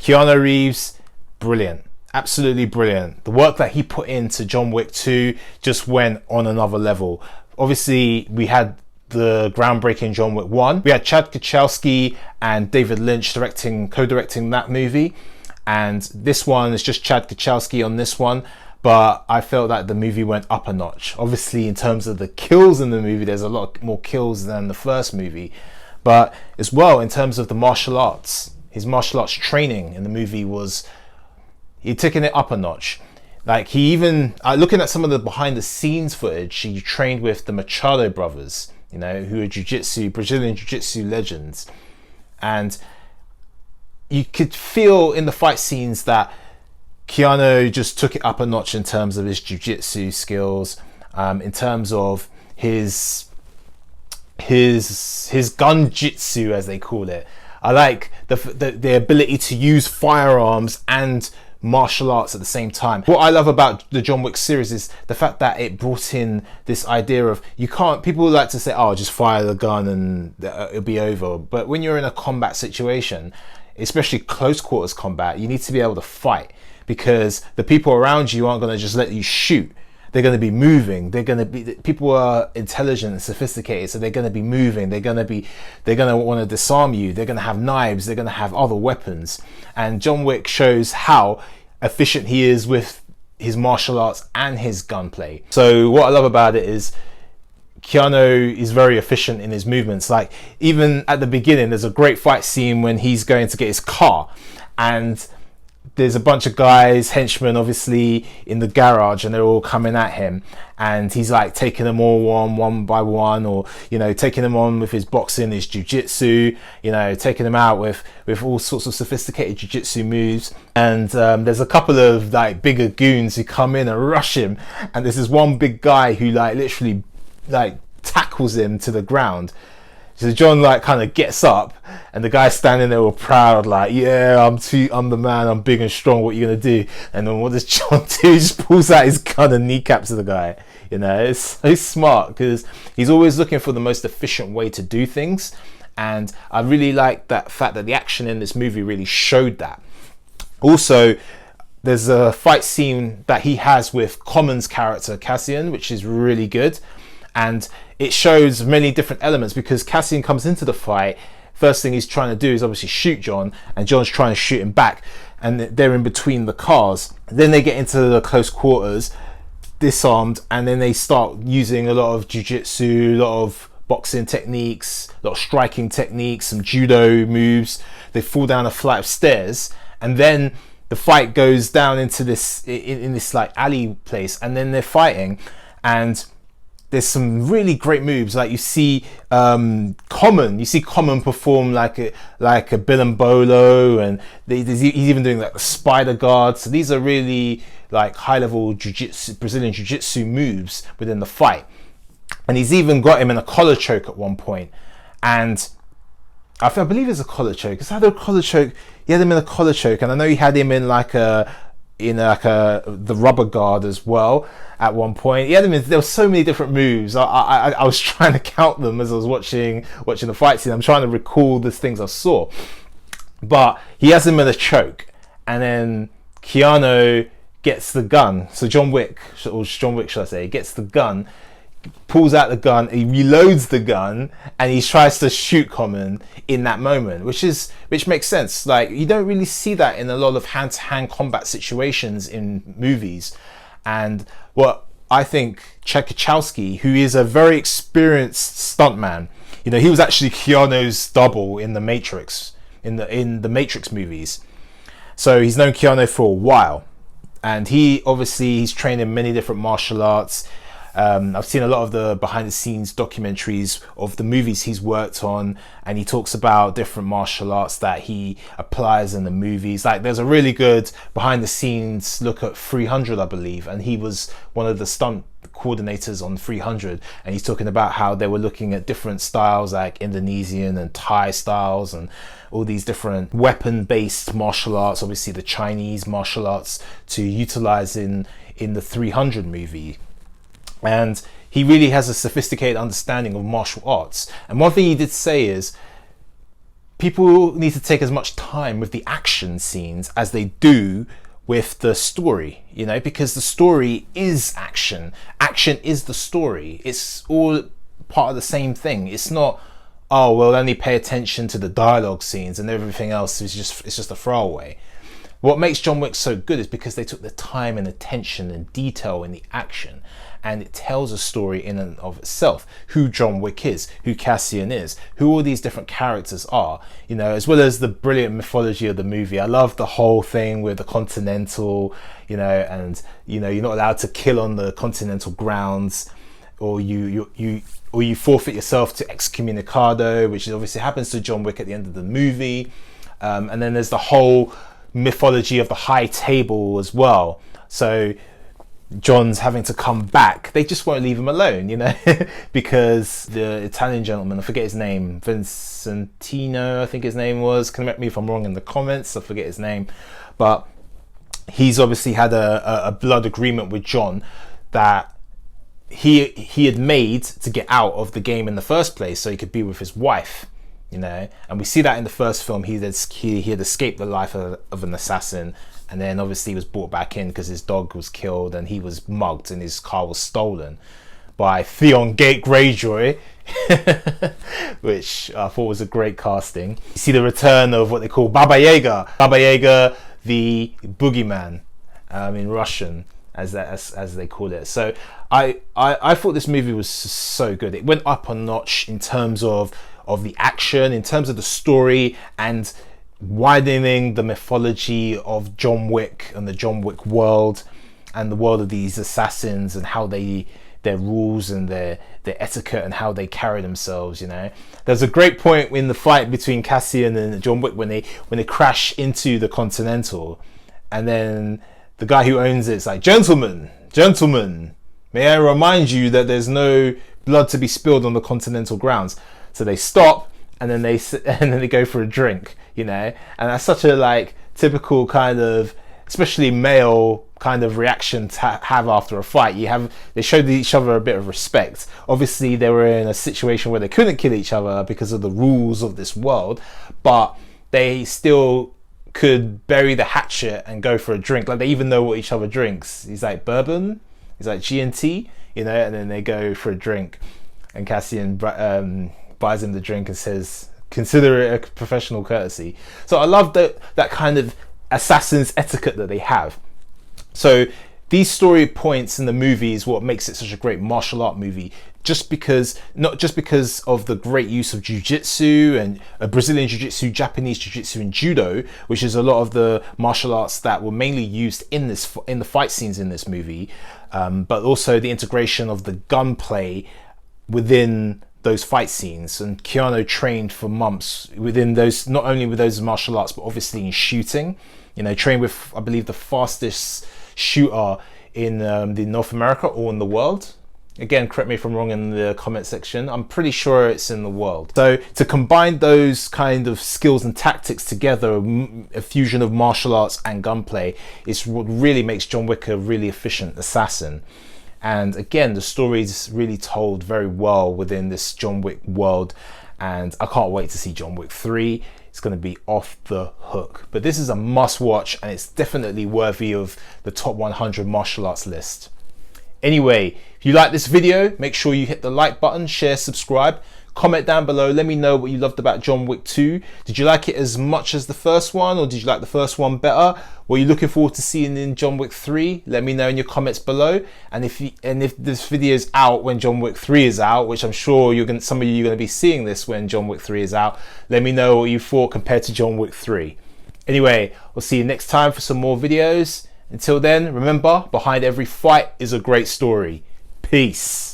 Keanu Reeves, brilliant. Absolutely brilliant. The work that he put into John Wick 2 just went on another level. Obviously, we had the groundbreaking John Wick 1. We had Chad Kachowski and David Lynch co-directing that movie. And this one is just Chad Kachowski on this one. But I felt that the movie went up a notch. Obviously, in terms of the kills in the movie, there's a lot more kills than the first movie. But as well, in terms of the martial arts, his martial arts training in the movie he'd taken it up a notch. Like, he even, looking at some of the behind the scenes footage, he trained with the Machado brothers, you know, who are Brazilian jiu-jitsu legends. And you could feel in the fight scenes that Keanu just took it up a notch in terms of his jiu-jitsu skills, in terms of his Gun-Jitsu, as they call it. I like the ability to use firearms and martial arts at the same time. What I love about the John Wick series is the fact that it brought in this idea of, people like to say, oh, just fire the gun and it'll be over. But when you're in a combat situation, especially close quarters combat, you need to be able to fight, because the people around you aren't going to just let you shoot. They're going to be moving. People are intelligent and sophisticated, so they're going to be moving. They're going to want to disarm you. They're going to have knives. They're going to have other weapons. And John Wick shows how efficient he is with his martial arts and his gunplay. So what I love about it is Keanu is very efficient in his movements. Like, even at the beginning, there's a great fight scene when he's going to get his car, and there's a bunch of guys, henchmen, obviously, in the garage, and they're all coming at him, and he's like taking them all one by one, or, you know, taking them on with his boxing, his jiu-jitsu, you know, taking them out with all sorts of sophisticated jiu-jitsu moves. And there's a couple of like bigger goons who come in and rush him, and there's this one big guy who like literally like tackles him to the ground. So John like kind of gets up, and the guy's standing there all proud, like, yeah, I'm the man, I'm big and strong, what are you gonna do? And then what does John do? He just pulls out his gun and kneecaps the guy. You know, it's so smart, because he's always looking for the most efficient way to do things. And I really like that fact that the action in this movie really showed that. Also, there's a fight scene that he has with Common's character Cassian, which is really good. And it shows many different elements, because Cassian comes into the fight, first thing he's trying to do is obviously shoot John, and John's trying to shoot him back, and they're in between the cars. Then they get into the close quarters, disarmed, and then they start using a lot of jiu-jitsu, a lot of boxing techniques, a lot of striking techniques, some judo moves. They fall down a flight of stairs, and then the fight goes down into this in this like alley place, and then they're fighting, and there's some really great moves. Like, you see Common perform like a Bolo, and he's even doing like the spider guard. So these are really like high level Brazilian jiu-jitsu moves within the fight. And he's even got him in a collar choke at one point. And I believe it's a collar choke. It's either a collar choke. He had him in a collar choke, and I know he had him in the rubber guard as well at one point. There were so many different moves. I was trying to count them as I was watching the fight scene. I'm trying to recall the things I saw. But he has him in a choke, and then Keanu gets the gun. So John Wick should I say, gets the gun, pulls out the gun, he reloads the gun, and he tries to shoot Common in that moment, which makes sense. Like, you don't really see that in a lot of hand-to-hand combat situations in movies. And what I think Chad Kachowski, who is a very experienced stuntman, you know, he was actually Keanu's double in the Matrix, in the Matrix movies. So he's known Keanu for a while, and he's trained in many different martial arts. I've seen a lot of the behind the scenes documentaries of the movies he's worked on, and he talks about different martial arts that he applies in the movies. Like, there's a really good behind the scenes look at 300, I believe, and he was one of the stunt coordinators on 300, and he's talking about how they were looking at different styles like Indonesian and Thai styles, and all these different weapon based martial arts, obviously the Chinese martial arts, to utilize in the 300 movie. And he really has a sophisticated understanding of martial arts. And one thing he did say is, people need to take as much time with the action scenes as they do with the story, you know, because the story is action. Action is the story. It's all part of the same thing. It's not, oh, we'll only pay attention to the dialogue scenes and everything else is just a throwaway. What makes John Wick so good is because they took the time and attention and detail in the action, and it tells a story in and of itself. Who John Wick is, who Cassian is, who all these different characters are, you know, as well as the brilliant mythology of the movie. I love the whole thing with the Continental, you know, and you know, you're not allowed to kill on the Continental grounds, or you forfeit yourself to excommunicado, which obviously happens to John Wick at the end of the movie. And then there's the whole mythology of the high table as well. So John's having to come back. They just won't leave him alone, you know, because the Italian gentleman, I forget his name, Vincentino, I think his name was. Correct me if I'm wrong in the comments. I forget his name, but he's obviously had a blood agreement with John that he had made to get out of the game in the first place, so he could be with his wife. You know, and we see that in the first film, he had escaped the life of an assassin, and then obviously he was brought back in because his dog was killed and he was mugged and his car was stolen by Theon Greyjoy, which I thought was a great casting. You see the return of what they call Baba Yaga, the boogeyman, in Russian, as they call it. So I thought this movie was so good. It went up a notch in terms of the action, in terms of the story, and widening the mythology of John Wick and the John Wick world and the world of these assassins and how their rules and their etiquette and how they carry themselves. You know, there's a great point in the fight between Cassian and John Wick when they crash into the Continental, and then the guy who owns it's like, gentlemen, may I remind you that there's no blood to be spilled on the Continental grounds. So they stop and then they go for a drink, you know, and that's such a like typical kind of, especially male kind of reaction to have after a fight. They showed each other a bit of respect. Obviously they were in a situation where they couldn't kill each other because of the rules of this world, but they still could bury the hatchet and go for a drink. Like, they even know what each other drinks. He's like, bourbon, he's like, G&T, you know, and then they go for a drink, and Cassian buys him the drink and says, consider it a professional courtesy. So I love that kind of assassin's etiquette that they have. So these story points in the movie is what makes it such a great martial art movie, not just because of the great use of jiu-jitsu and Brazilian jiu-jitsu, Japanese jiu-jitsu and judo, which is a lot of the martial arts that were mainly used in the fight scenes in this movie, but also the integration of the gunplay within those fight scenes. And Keanu trained for months within those, not only with those martial arts, but obviously in shooting. You know, trained with, I believe, the fastest shooter in the North America or in the world. Again, correct me if I'm wrong in the comment section. I'm pretty sure it's in the world. So to combine those kind of skills and tactics together, a fusion of martial arts and gunplay, is what really makes John Wick a really efficient assassin. And again, the story is really told very well within this John Wick world, and I can't wait to see John Wick 3. It's going to be off the hook. But this is a must watch, and it's definitely worthy of the top 100 martial arts list. Anyway, if you like this video, make sure you hit the like button, share, subscribe. Comment down below, let me know what you loved about John Wick 2. Did you like it as much as the first one, or did you like the first one better? What are you looking forward to seeing in John Wick 3? Let me know in your comments below. And if this video is out when John Wick 3 is out, which I'm sure some of you are going to be seeing this when John Wick 3 is out, let me know what you thought compared to John Wick 3. Anyway, we'll see you next time for some more videos. Until then, remember, behind every fight is a great story. Peace.